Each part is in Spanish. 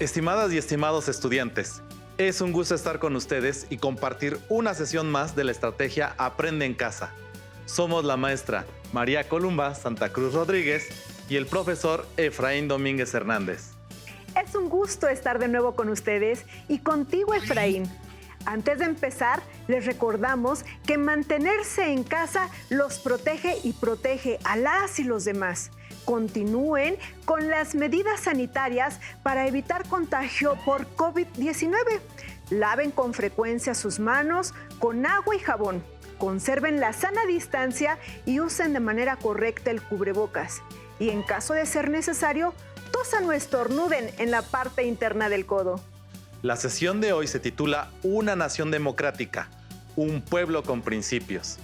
Estimadas y estimados estudiantes, es un gusto estar con ustedes y compartir una sesión más de la estrategia Aprende en Casa. Somos la maestra María Columba Santa Cruz Rodríguez y el profesor Efraín Domínguez Hernández. Es un gusto estar de nuevo con ustedes y contigo, Efraín. Antes de empezar, les recordamos que mantenerse en casa los protege y protege a las y los demás. Continúen con las medidas sanitarias para evitar contagio por COVID-19. Laven con frecuencia sus manos con agua y jabón. Conserven la sana distancia y usen de manera correcta el cubrebocas. Y en caso de ser necesario, tosan o estornuden en la parte interna del codo. La sesión de hoy se titula Una nación democrática, un pueblo con principios.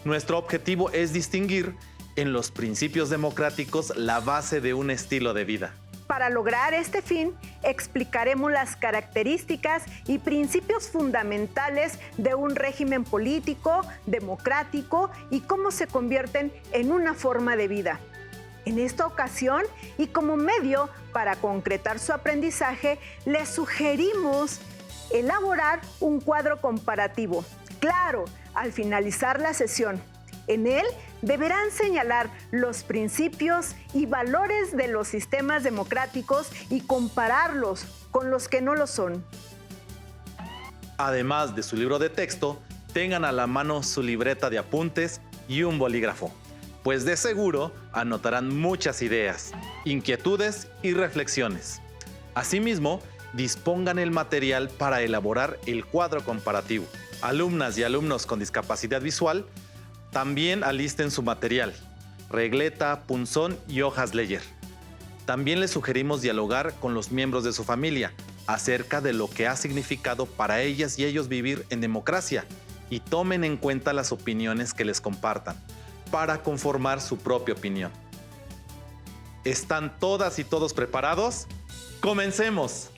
Nuestro objetivo es distinguir en los principios democráticos la base de un estilo de vida. Para lograr este fin, explicaremos las características y principios fundamentales de un régimen político, democrático y cómo se convierten en una forma de vida. En esta ocasión, y como medio para concretar su aprendizaje, les sugerimos elaborar un cuadro comparativo. Claro, al finalizar la sesión. En él deberán señalar los principios y valores de los sistemas democráticos y compararlos con los que no lo son. Además de su libro de texto, tengan a la mano su libreta de apuntes y un bolígrafo, pues de seguro anotarán muchas ideas, inquietudes y reflexiones. Asimismo, dispongan el material para elaborar el cuadro comparativo. Alumnas y alumnos con discapacidad visual, también alisten su material, regleta, punzón y hojas Ledger. También les sugerimos dialogar con los miembros de su familia acerca de lo que ha significado para ellas y ellos vivir en democracia y tomen en cuenta las opiniones que les compartan para conformar su propia opinión. ¿Están todas y todos preparados? ¡Comencemos!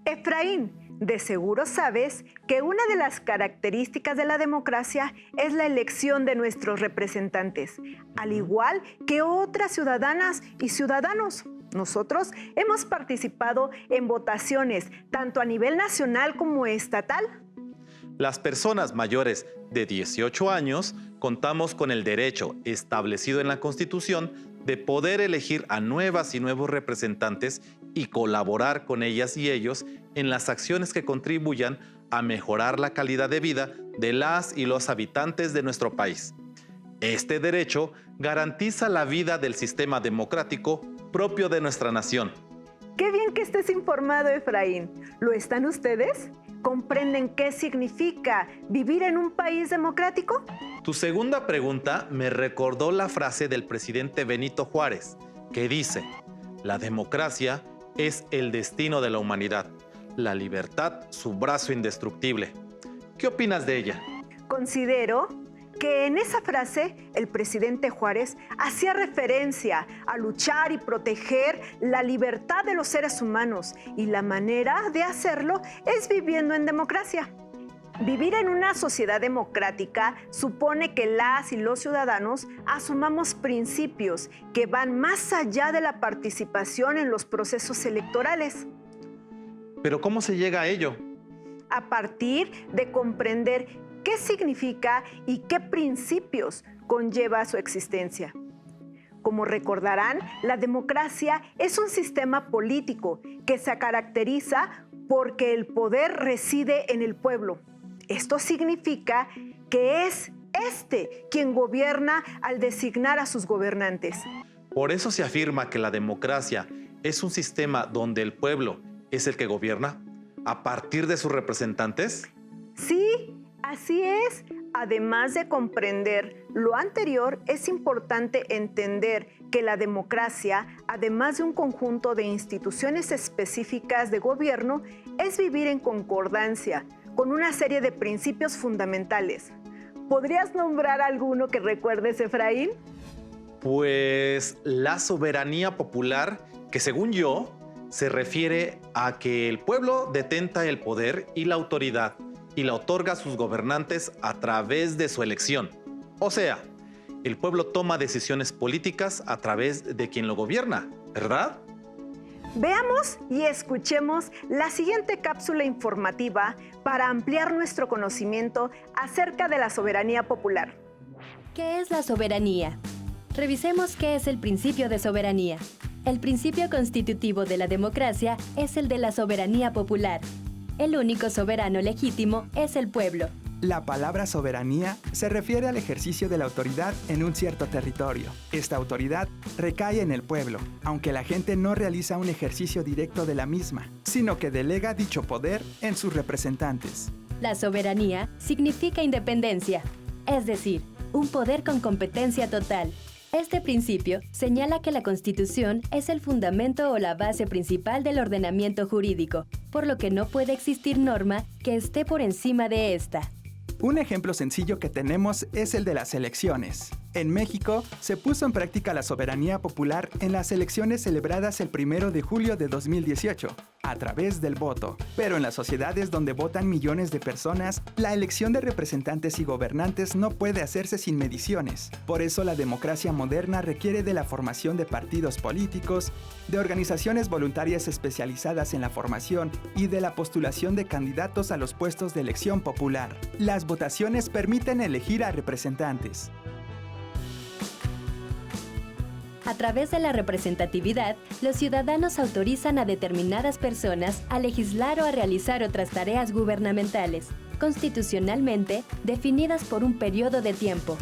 Efraín, de seguro sabes que una de las características de la democracia es la elección de nuestros representantes, al igual que otras ciudadanas y ciudadanos. Nosotros hemos participado en votaciones tanto a nivel nacional como estatal. Las personas mayores de 18 años contamos con el derecho establecido en la Constitución de poder elegir a nuevas y nuevos representantes y colaborar con ellas y ellos en las acciones que contribuyan a mejorar la calidad de vida de las y los habitantes de nuestro país. Este derecho garantiza la vida del sistema democrático propio de nuestra nación. ¡Qué bien que estés informado, Efraín! ¿Lo están ustedes? ¿Comprenden qué significa vivir en un país democrático? Tu segunda pregunta me recordó la frase del presidente Benito Juárez, que dice: la democracia es el destino de la humanidad, la libertad su brazo indestructible. ¿Qué opinas de ella? Considero que en esa frase el presidente Juárez hacía referencia a luchar y proteger la libertad de los seres humanos, y la manera de hacerlo es viviendo en democracia. Vivir en una sociedad democrática supone que las y los ciudadanos asumamos principios que van más allá de la participación en los procesos electorales. ¿Pero cómo se llega a ello? A partir de comprender qué significa y qué principios conlleva su existencia. Como recordarán, la democracia es un sistema político que se caracteriza porque el poder reside en el pueblo. Esto significa que es quien gobierna al designar a sus gobernantes. ¿Por eso se afirma que la democracia es un sistema donde el pueblo es el que gobierna a partir de sus representantes? Sí, así es. Además de comprender lo anterior, es importante entender que la democracia, además de un conjunto de instituciones específicas de gobierno, es vivir en concordancia con una serie de principios fundamentales. ¿Podrías nombrar alguno que recuerdes, Efraín? Pues la soberanía popular, que según yo, se refiere a que el pueblo detenta el poder y la autoridad y la otorga a sus gobernantes a través de su elección. O sea, el pueblo toma decisiones políticas a través de quien lo gobierna, ¿verdad? Veamos y escuchemos la siguiente cápsula informativa para ampliar nuestro conocimiento acerca de la soberanía popular. ¿Qué es la soberanía? Revisemos qué es el principio de soberanía. El principio constitutivo de la democracia es el de la soberanía popular. El único soberano legítimo es el pueblo. La palabra soberanía se refiere al ejercicio de la autoridad en un cierto territorio. Esta autoridad recae en el pueblo, aunque la gente no realiza un ejercicio directo de la misma, sino que delega dicho poder en sus representantes. La soberanía significa independencia, es decir, un poder con competencia total. Este principio señala que la Constitución es el fundamento o la base principal del ordenamiento jurídico, por lo que no puede existir norma que esté por encima de esta. Un ejemplo sencillo que tenemos es el de las elecciones. En México, se puso en práctica la soberanía popular en las elecciones celebradas el 1 de julio de 2018, a través del voto. Pero en las sociedades donde votan millones de personas, la elección de representantes y gobernantes no puede hacerse sin mediciones. Por eso la democracia moderna requiere de la formación de partidos políticos, de organizaciones voluntarias especializadas en la formación y de la postulación de candidatos a los puestos de elección popular. Las votaciones permiten elegir a representantes. A través de la representatividad, los ciudadanos autorizan a determinadas personas a legislar o a realizar otras tareas gubernamentales, constitucionalmente definidas por un periodo de tiempo.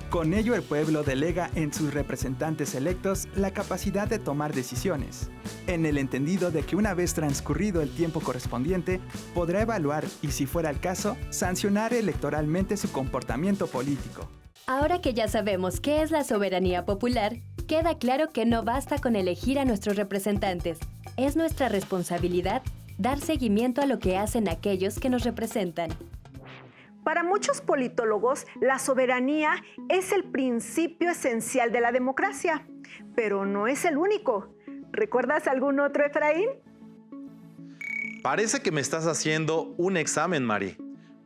Con ello, el pueblo delega en sus representantes electos la capacidad de tomar decisiones, en el entendido de que una vez transcurrido el tiempo correspondiente, podrá evaluar y, si fuera el caso, sancionar electoralmente su comportamiento político. Ahora que ya sabemos qué es la soberanía popular, queda claro que no basta con elegir a nuestros representantes. Es nuestra responsabilidad dar seguimiento a lo que hacen aquellos que nos representan. Para muchos politólogos, la soberanía es el principio esencial de la democracia, pero no es el único. ¿Recuerdas algún otro, Efraín? Parece que me estás haciendo un examen, Mari.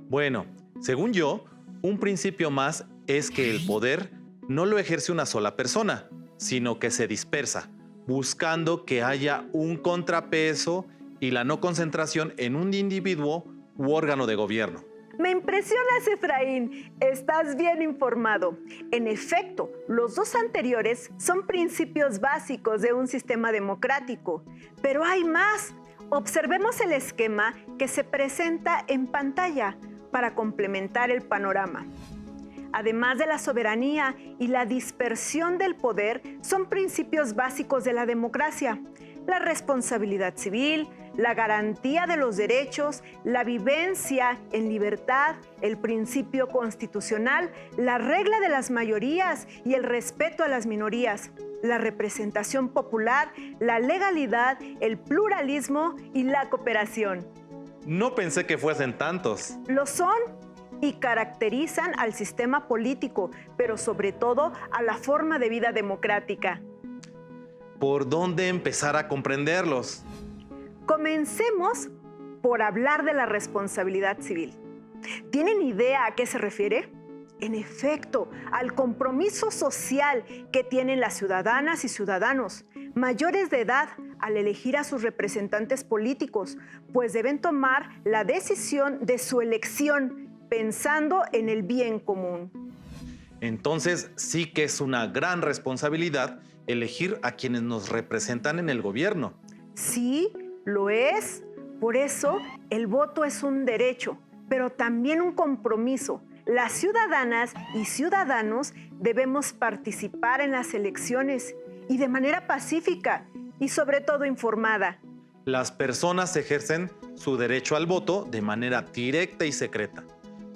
Bueno, según yo, un principio más es que el poder no lo ejerce una sola persona, sino que se dispersa, buscando que haya un contrapeso y la no concentración en un individuo u órgano de gobierno. Me impresionas, Efraín. Estás bien informado. En efecto, los dos anteriores son principios básicos de un sistema democrático. Pero hay más. Observemos el esquema que se presenta en pantalla para complementar el panorama. Además de la soberanía y la dispersión del poder, son principios básicos de la democracia. La responsabilidad civil, la garantía de los derechos, la vivencia en libertad, el principio constitucional, la regla de las mayorías y el respeto a las minorías, la representación popular, la legalidad, el pluralismo y la cooperación. No pensé que fuesen tantos. Lo son y caracterizan al sistema político, pero sobre todo a la forma de vida democrática. ¿Por dónde empezar a comprenderlos? Comencemos por hablar de la responsabilidad civil. ¿Tienen idea a qué se refiere? En efecto, al compromiso social que tienen las ciudadanas y ciudadanos mayores de edad al elegir a sus representantes políticos, pues deben tomar la decisión de su elección pensando en el bien común. Entonces sí que es una gran responsabilidad elegir a quienes nos representan en el gobierno. Sí, lo es. Por eso, el voto es un derecho, pero también un compromiso. Las ciudadanas y ciudadanos debemos participar en las elecciones y de manera pacífica y sobre todo informada. Las personas ejercen su derecho al voto de manera directa y secreta,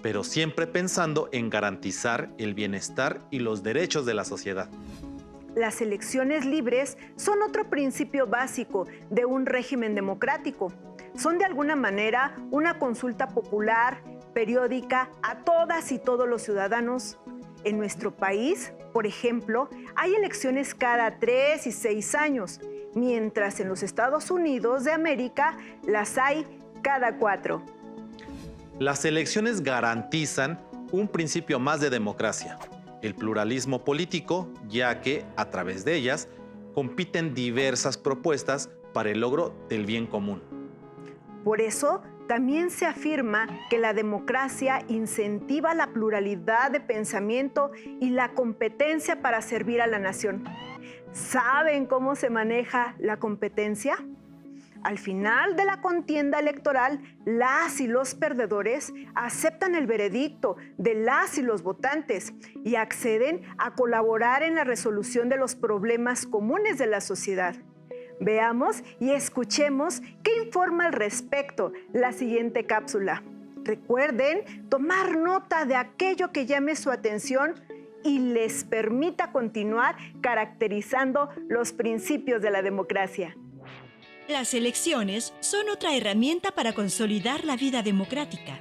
pero siempre pensando en garantizar el bienestar y los derechos de la sociedad. Las elecciones libres son otro principio básico de un régimen democrático. Son de alguna manera una consulta popular, periódica, a todas y todos los ciudadanos. En nuestro país, por ejemplo, hay elecciones cada 3 y 6 años, mientras en los Estados Unidos de América las hay cada 4. Las elecciones garantizan un principio más de democracia, el pluralismo político, ya que, a través de ellas, compiten diversas propuestas para el logro del bien común. Por eso, también se afirma que la democracia incentiva la pluralidad de pensamiento y la competencia para servir a la nación. ¿Saben cómo se maneja la competencia? Al final de la contienda electoral, las y los perdedores aceptan el veredicto de las y los votantes y acceden a colaborar en la resolución de los problemas comunes de la sociedad. Veamos y escuchemos qué informa al respecto la siguiente cápsula. Recuerden tomar nota de aquello que llame su atención y les permita continuar caracterizando los principios de la democracia. Las elecciones son otra herramienta para consolidar la vida democrática.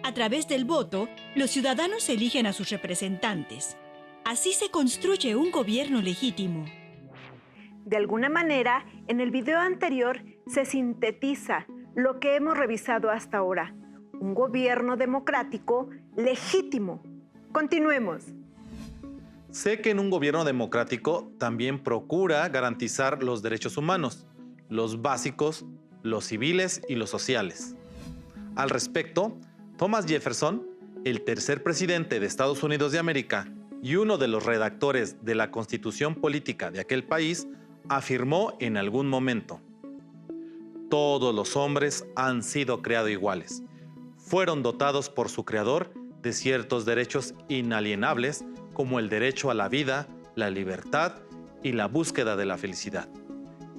A través del voto, los ciudadanos eligen a sus representantes. Así se construye un gobierno legítimo. De alguna manera, en el video anterior se sintetiza lo que hemos revisado hasta ahora. Un gobierno democrático legítimo. Continuemos. Sé que en un gobierno democrático también procura garantizar los derechos humanos, los básicos, los civiles y los sociales. Al respecto, Thomas Jefferson, el tercer presidente de Estados Unidos de América y uno de los redactores de la Constitución política de aquel país, afirmó en algún momento: todos los hombres han sido creados iguales. Fueron dotados por su creador de ciertos derechos inalienables como el derecho a la vida, la libertad y la búsqueda de la felicidad.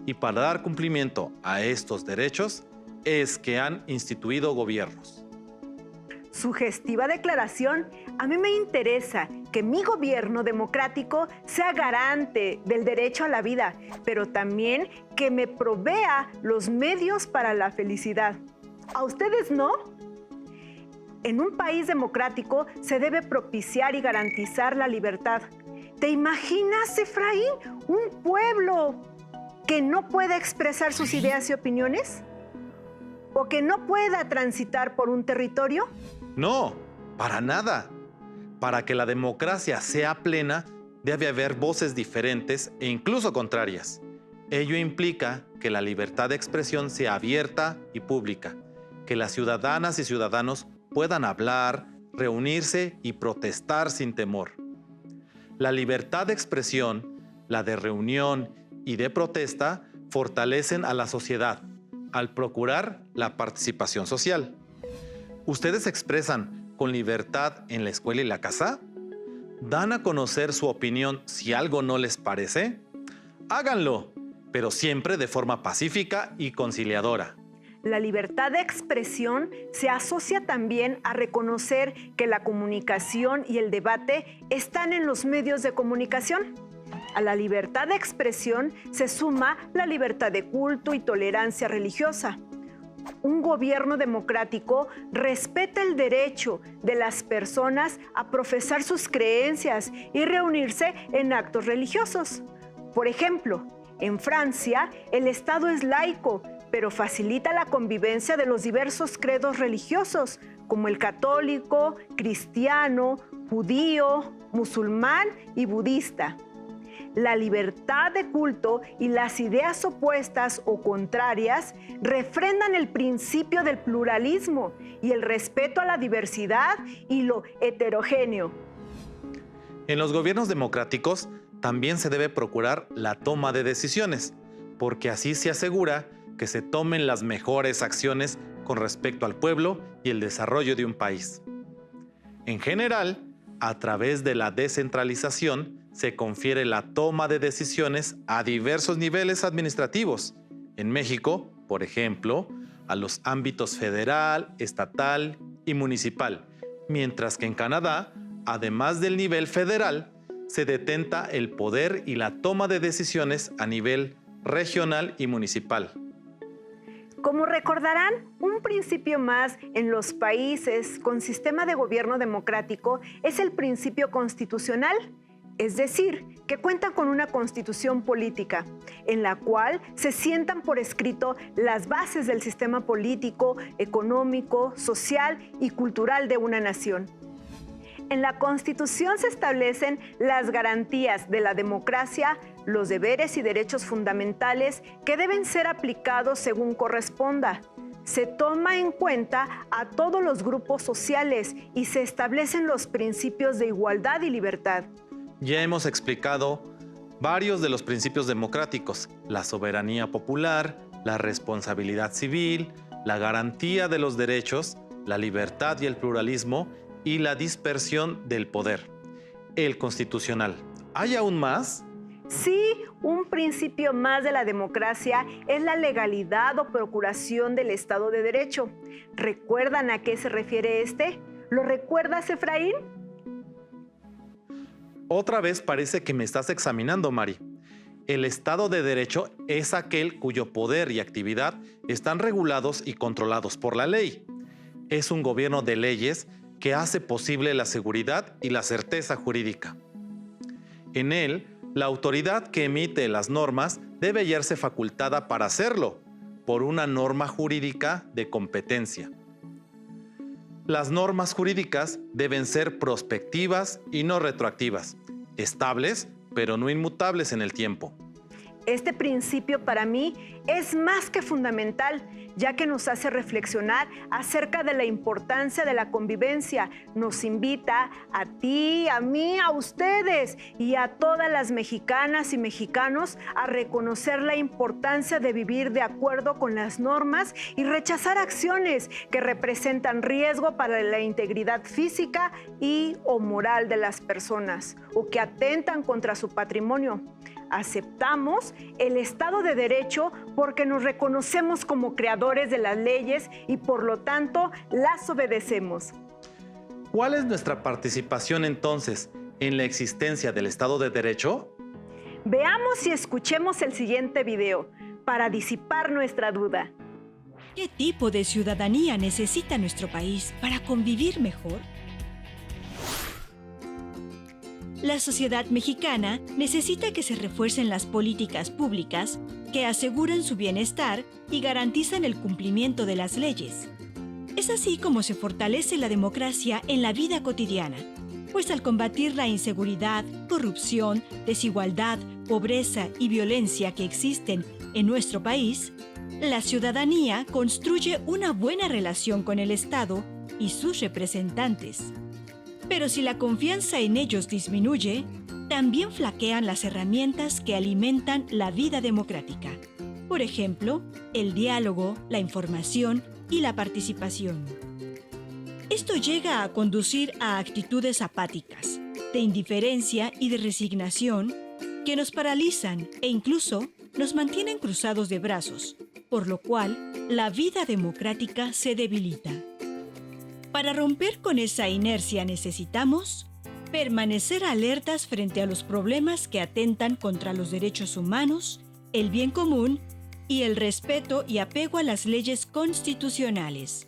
Y para dar cumplimiento a estos derechos es que han instituido gobiernos. Sugestiva declaración. A mí me interesa que mi gobierno democrático sea garante del derecho a la vida, pero también que me provea los medios para la felicidad. ¿A ustedes no? En un país democrático se debe propiciar y garantizar la libertad. ¿Te imaginas, Efraín, un pueblo que no pueda expresar sus ideas y opiniones? ¿O que no pueda transitar por un territorio? No, para nada. Para que la democracia sea plena, debe haber voces diferentes e incluso contrarias. Ello implica que la libertad de expresión sea abierta y pública, que las ciudadanas y ciudadanos puedan hablar, reunirse y protestar sin temor. La libertad de expresión, la de reunión y de protesta fortalecen a la sociedad al procurar la participación social. ¿Ustedes expresan con libertad en la escuela y la casa? ¿Dan a conocer su opinión si algo no les parece? Háganlo, pero siempre de forma pacífica y conciliadora. La libertad de expresión se asocia también a reconocer que la comunicación y el debate están en los medios de comunicación. A la libertad de expresión se suma la libertad de culto y tolerancia religiosa. Un gobierno democrático respeta el derecho de las personas a profesar sus creencias y reunirse en actos religiosos. Por ejemplo, en Francia, el Estado es laico, pero facilita la convivencia de los diversos credos religiosos, como el católico, cristiano, judío, musulmán y budista. La libertad de culto y las ideas opuestas o contrarias refrendan el principio del pluralismo y el respeto a la diversidad y lo heterogéneo. En los gobiernos democráticos también se debe procurar la toma de decisiones, porque así se asegura que se tomen las mejores acciones con respecto al pueblo y el desarrollo de un país. En general, a través de la descentralización, se confiere la toma de decisiones a diversos niveles administrativos. En México, por ejemplo, a los ámbitos federal, estatal y municipal, mientras que en Canadá, además del nivel federal, se detenta el poder y la toma de decisiones a nivel regional y municipal. Como recordarán, un principio más en los países con sistema de gobierno democrático es el principio constitucional, es decir, que cuentan con una constitución política, en la cual se sientan por escrito las bases del sistema político, económico, social y cultural de una nación. En la Constitución se establecen las garantías de la democracia, los deberes y derechos fundamentales que deben ser aplicados según corresponda. Se toma en cuenta a todos los grupos sociales y se establecen los principios de igualdad y libertad. Ya hemos explicado varios de los principios democráticos: la soberanía popular, la responsabilidad civil, la garantía de los derechos, la libertad y el pluralismo y la dispersión del poder. El constitucional. ¿Hay aún más? Sí, un principio más de la democracia es la legalidad o procuración del Estado de Derecho. ¿Recuerdan a qué se refiere este? ¿Lo recuerdas, Efraín? Otra vez parece que me estás examinando, Mari. El Estado de Derecho es aquel cuyo poder y actividad están regulados y controlados por la ley. Es un gobierno de leyes que hace posible la seguridad y la certeza jurídica. En él, la autoridad que emite las normas debe hallarse facultada para hacerlo por una norma jurídica de competencia. Las normas jurídicas deben ser prospectivas y no retroactivas, estables pero no inmutables en el tiempo. Este principio para mí es más que fundamental, ya que nos hace reflexionar acerca de la importancia de la convivencia. Nos invita a ti, a mí, a ustedes y a todas las mexicanas y mexicanos a reconocer la importancia de vivir de acuerdo con las normas y rechazar acciones que representan riesgo para la integridad física y o moral de las personas o que atentan contra su patrimonio. Aceptamos el Estado de Derecho porque nos reconocemos como creadores de las leyes y por lo tanto las obedecemos. ¿Cuál es nuestra participación entonces en la existencia del Estado de Derecho? Veamos y escuchemos el siguiente video para disipar nuestra duda. ¿Qué tipo de ciudadanía necesita nuestro país para convivir mejor? La sociedad mexicana necesita que se refuercen las políticas públicas que aseguran su bienestar y garantizan el cumplimiento de las leyes. Es así como se fortalece la democracia en la vida cotidiana, pues al combatir la inseguridad, corrupción, desigualdad, pobreza y violencia que existen en nuestro país, la ciudadanía construye una buena relación con el Estado y sus representantes. Pero si la confianza en ellos disminuye, también flaquean las herramientas que alimentan la vida democrática. Por ejemplo, el diálogo, la información y la participación. Esto llega a conducir a actitudes apáticas, de indiferencia y de resignación que nos paralizan e incluso nos mantienen cruzados de brazos, por lo cual la vida democrática se debilita. Para romper con esa inercia necesitamos permanecer alertas frente a los problemas que atentan contra los derechos humanos, el bien común y el respeto y apego a las leyes constitucionales.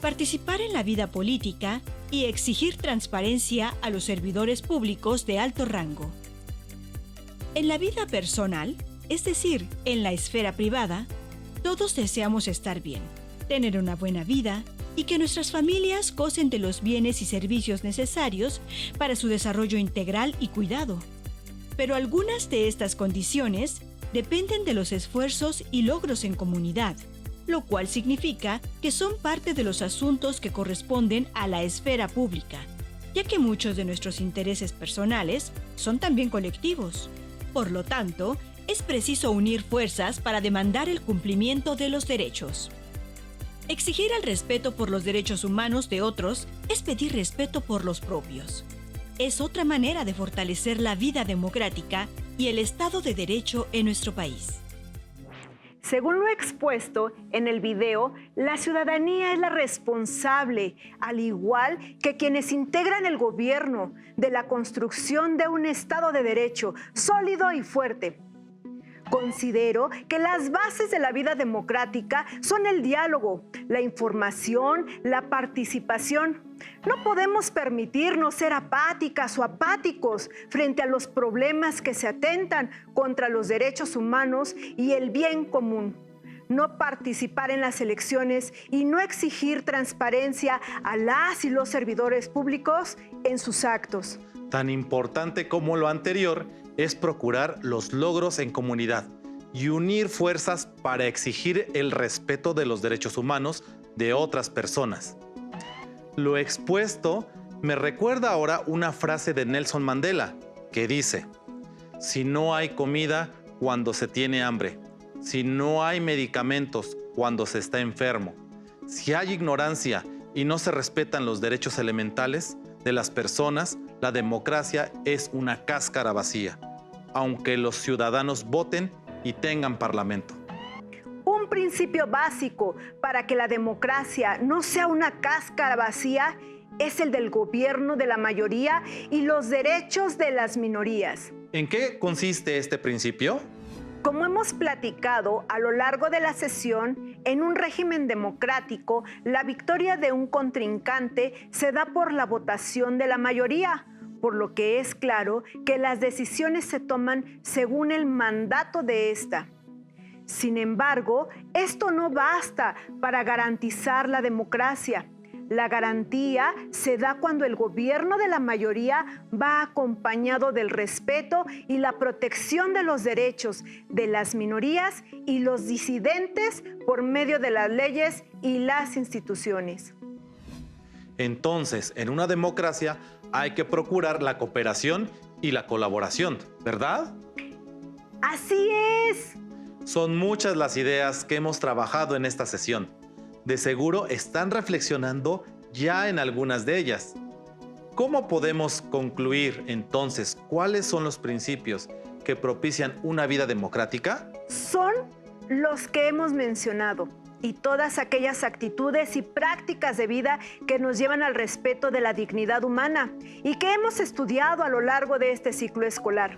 Participar en la vida política y exigir transparencia a los servidores públicos de alto rango. En la vida personal, es decir, en la esfera privada, todos deseamos estar bien, tener una buena vida, y que nuestras familias gocen de los bienes y servicios necesarios para su desarrollo integral y cuidado. Pero algunas de estas condiciones dependen de los esfuerzos y logros en comunidad, lo cual significa que son parte de los asuntos que corresponden a la esfera pública, ya que muchos de nuestros intereses personales son también colectivos. Por lo tanto, es preciso unir fuerzas para demandar el cumplimiento de los derechos. Exigir el respeto por los derechos humanos de otros es pedir respeto por los propios. Es otra manera de fortalecer la vida democrática y el Estado de Derecho en nuestro país. Según lo expuesto en el video, la ciudadanía es la responsable, al igual que quienes integran el gobierno, de la construcción de un Estado de Derecho sólido y fuerte. Considero que las bases de la vida democrática son el diálogo, la información, la participación. No podemos permitirnos ser apáticas o apáticos frente a los problemas que se atentan contra los derechos humanos y el bien común. No participar en las elecciones y no exigir transparencia a las y los servidores públicos en sus actos. Tan importante como lo anterior es procurar los logros en comunidad y unir fuerzas para exigir el respeto de los derechos humanos de otras personas. Lo expuesto me recuerda ahora una frase de Nelson Mandela que dice: si no hay comida cuando se tiene hambre, si no hay medicamentos cuando se está enfermo, si hay ignorancia y no se respetan los derechos elementales de las personas, la democracia es una cáscara vacía, aunque los ciudadanos voten y tengan parlamento. Un principio básico para que la democracia no sea una cáscara vacía es el del gobierno de la mayoría y los derechos de las minorías. ¿En qué consiste este principio? Como hemos platicado a lo largo de la sesión, en un régimen democrático, la victoria de un contrincante se da por la votación de la mayoría, por lo que es claro que las decisiones se toman según el mandato de esta. Sin embargo, esto no basta para garantizar la democracia. La garantía se da cuando el gobierno de la mayoría va acompañado del respeto y la protección de los derechos de las minorías y los disidentes por medio de las leyes y las instituciones. Entonces, en una democracia hay que procurar la cooperación y la colaboración, ¿verdad? ¡Así es! Son muchas las ideas que hemos trabajado en esta sesión. De seguro están reflexionando ya en algunas de ellas. ¿Cómo podemos concluir entonces cuáles son los principios que propician una vida democrática? Son los que hemos mencionado y todas aquellas actitudes y prácticas de vida que nos llevan al respeto de la dignidad humana y que hemos estudiado a lo largo de este ciclo escolar.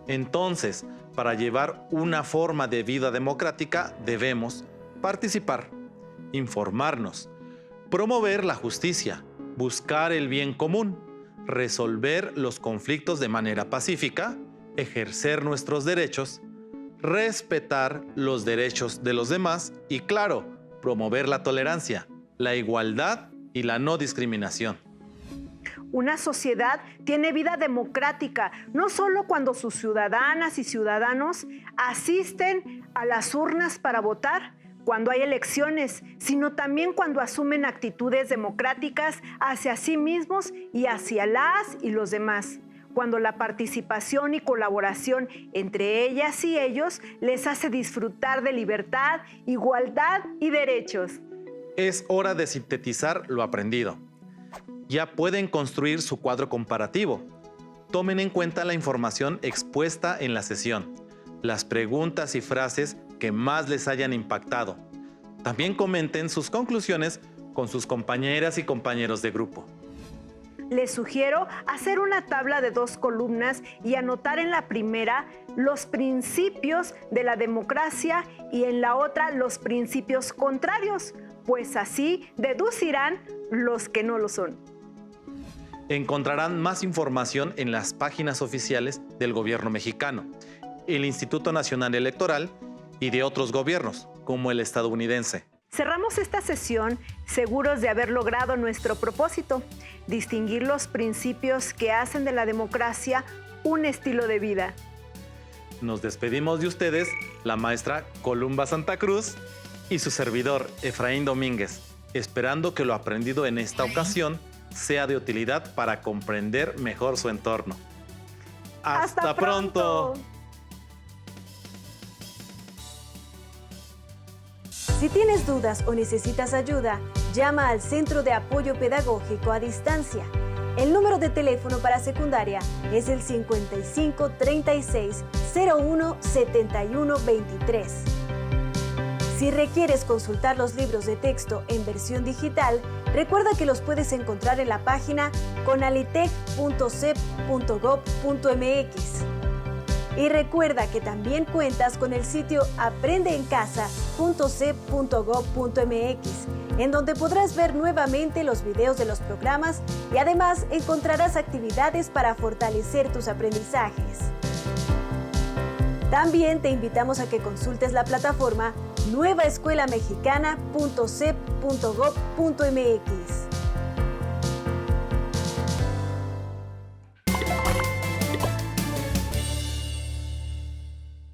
Entonces, para llevar una forma de vida democrática debemos participar, informarnos, promover la justicia, buscar el bien común, resolver los conflictos de manera pacífica, ejercer nuestros derechos, respetar los derechos de los demás y, claro, promover la tolerancia, la igualdad y la no discriminación. Una sociedad tiene vida democrática no solo cuando sus ciudadanas y ciudadanos asisten a las urnas para votar, cuando hay elecciones, sino también cuando asumen actitudes democráticas hacia sí mismos y hacia las y los demás, cuando la participación y colaboración entre ellas y ellos les hace disfrutar de libertad, igualdad y derechos. Es hora de sintetizar lo aprendido. Ya pueden construir su cuadro comparativo. Tomen en cuenta la información expuesta en la sesión, las preguntas y frases que más les hayan impactado. También comenten sus conclusiones con sus compañeras y compañeros de grupo. Les sugiero hacer una tabla de 2 columnas y anotar en la primera los principios de la democracia y en la otra los principios contrarios, pues así deducirán los que no lo son. Encontrarán más información en las páginas oficiales del gobierno mexicano, el Instituto Nacional Electoral y de otros gobiernos, como el estadounidense. Cerramos esta sesión seguros de haber logrado nuestro propósito, distinguir los principios que hacen de la democracia un estilo de vida. Nos despedimos de ustedes, la maestra Columba Santa Cruz y su servidor Efraín Domínguez, esperando que lo aprendido en esta ocasión sea de utilidad para comprender mejor su entorno. ¡Hasta pronto! Si tienes dudas o necesitas ayuda, llama al Centro de Apoyo Pedagógico a Distancia. El número de teléfono para secundaria es el 55 36 01 71 23. Si requieres consultar los libros de texto en versión digital, recuerda que los puedes encontrar en la página conalitec.cep.gov.mx. Y recuerda que también cuentas con el sitio aprendeencasa.cep.gov.mx, en donde podrás ver nuevamente los videos de los programas y además encontrarás actividades para fortalecer tus aprendizajes. También te invitamos a que consultes la plataforma nuevaescuelamexicana.cep.gov.mx.